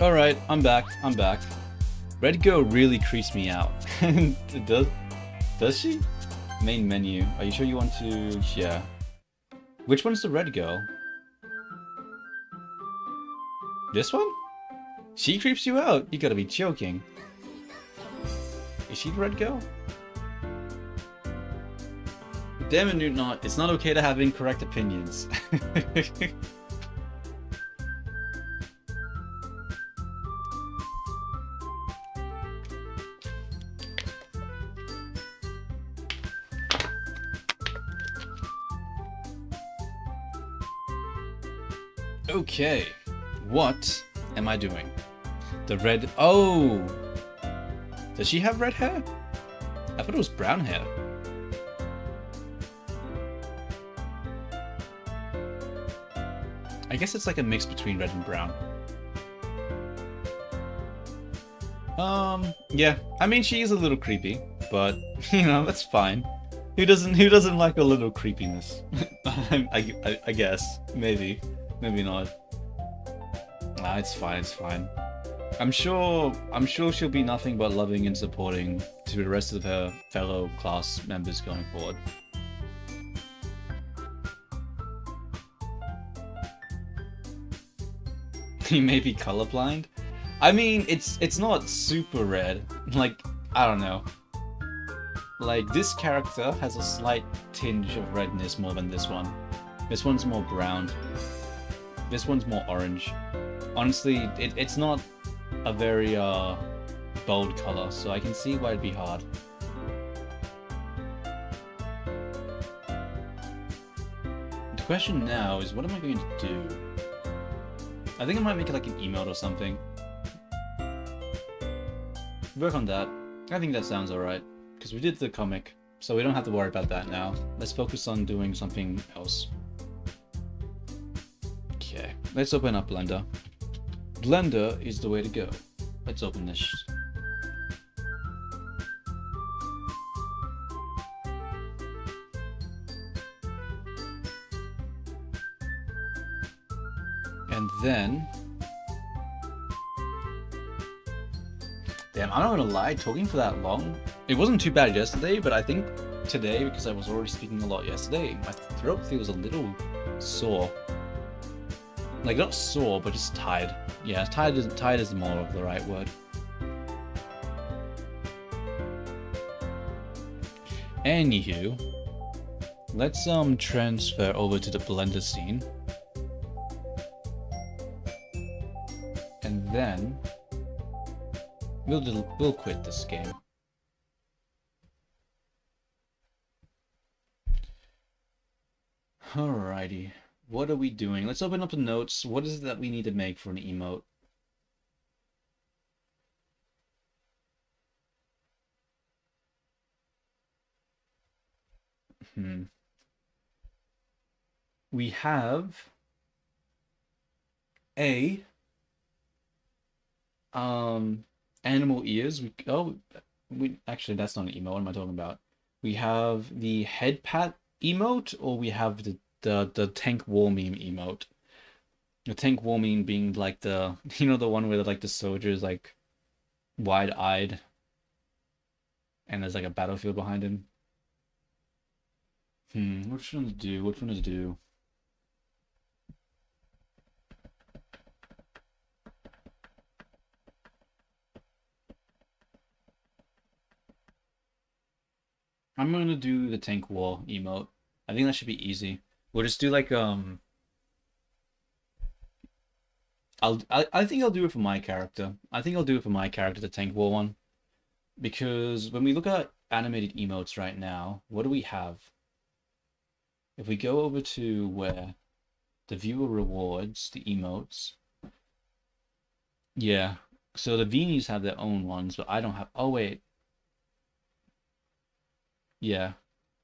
Alright, I'm back. I'm back. Red Girl really creeps me out. Does she? Main menu. Are you sure you want to... Yeah. Which one's the Red Girl? This one? She creeps you out? You gotta be joking. Is she the Red Girl? Damn it, Newt, it's not okay to have incorrect opinions. Okay, what am I doing? The red... Oh! Does she have red hair? I thought it was brown hair. I guess it's like a mix between red and brown. Yeah. I mean, she is a little creepy, but, you know, that's fine. Who doesn't like a little creepiness? I guess. Maybe. Maybe not. Nah, it's fine, it's fine. I'm sure she'll be nothing but loving and supporting to the rest of her fellow class members going forward. He may be colorblind. I mean, it's not super red. Like, I don't know. Like, this character has a slight tinge of redness more than this one. This one's more brown. This one's more orange. Honestly, it's not a very bold color, so I can see why it'd be hard. The question now is, what am I going to do? I think I might make it like an emote or something. Work on that. I think that sounds alright. Because we did the comic, so we don't have to worry about that now. Let's focus on doing something else. Okay, let's open up Blender. Blender is the way to go. Let's open this. And then... Damn, I'm not gonna lie, talking for that long, it wasn't too bad yesterday, but I think today, because I was already speaking a lot yesterday, my throat feels a little sore. Like, not sore, but just tired. Yeah, tired is more of the right word. Anywho, let's transfer over to the Blender scene. And then we'll quit this game. Alrighty. What are we doing? Let's open up the notes. What is it that we need to make for an emote? We have a animal ears. We actually, that's not an emote. What am I talking about? We have the head pat emote, or we have the tank war meme emote. The tank war meme being like the, you know, the one where like the soldiers like wide-eyed and there's like a battlefield behind him. Which one to do? Which one to do? I'm gonna do the tank war emote. I think that should be easy. We'll just do like I think I'll do it for my character. I think I'll do it for my character, the tank war one. Because when we look at animated emotes right now, what do we have? If we go over to where the viewer rewards, the emotes. Yeah. So the Veenies have their own ones, but I don't have. Oh wait. Yeah.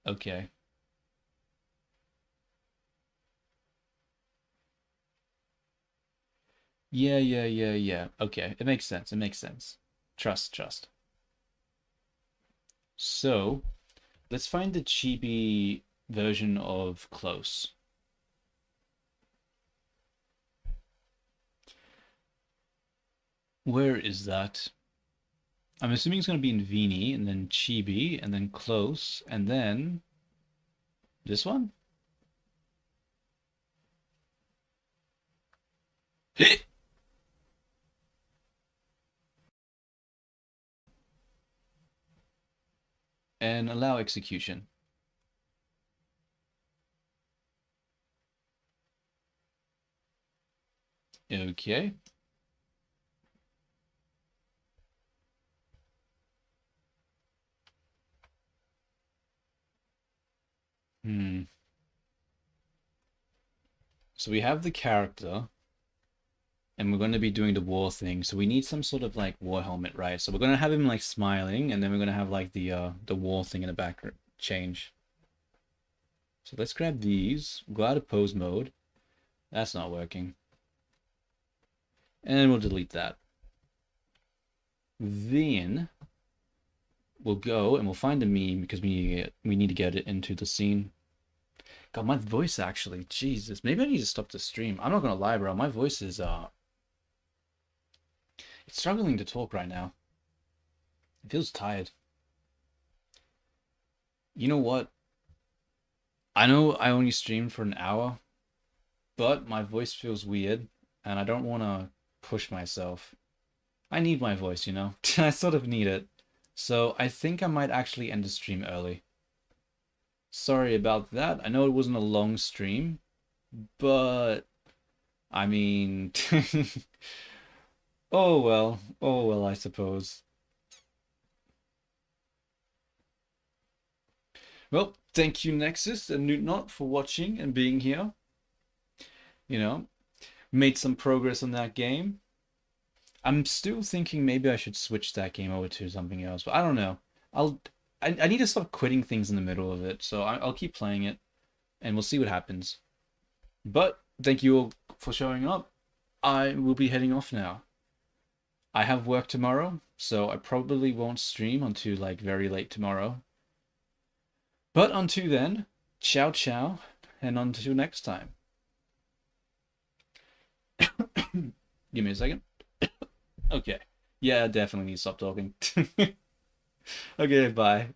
Okay. Yeah. Okay, it makes sense. It makes sense. Trust. So, let's find the chibi version of Close. Where is that? I'm assuming it's going to be in Vini, and then Chibi, and then Close, and then this one? And allow execution. Okay. Hmm. So we have the character, and we're going to be doing the war thing. So we need some sort of like war helmet, right? So we're going to have him like smiling, and then we're going to have like the war thing in the background change. So let's grab these. Go out of pose mode. That's not working. And we'll delete that. Then we'll go and we'll find a meme because we need to get it into the scene. God, my voice actually, Jesus, maybe I need to stop the stream. I'm not gonna lie, bro. My voice is it's struggling to talk right now. It feels tired. You know what? I know I only streamed for an hour, but my voice feels weird, and I don't want to push myself. I need my voice, you know? I sort of need it. So I think I might actually end the stream early. Sorry about that. I know it wasn't a long stream, but I mean, oh well, I suppose. Well, thank you, Nexus and Newtnot, for watching and being here. You know, made some progress on that game. I'm still thinking maybe I should switch that game over to something else, but I don't know. I'll I need to stop quitting things in the middle of it, so I'll keep playing it, and we'll see what happens. But thank you all for showing up. I will be heading off now. I have work tomorrow, so I probably won't stream until like very late tomorrow. But until then, ciao ciao, and until next time. Give me a second. Okay. Yeah, definitely need to stop talking. Okay, bye.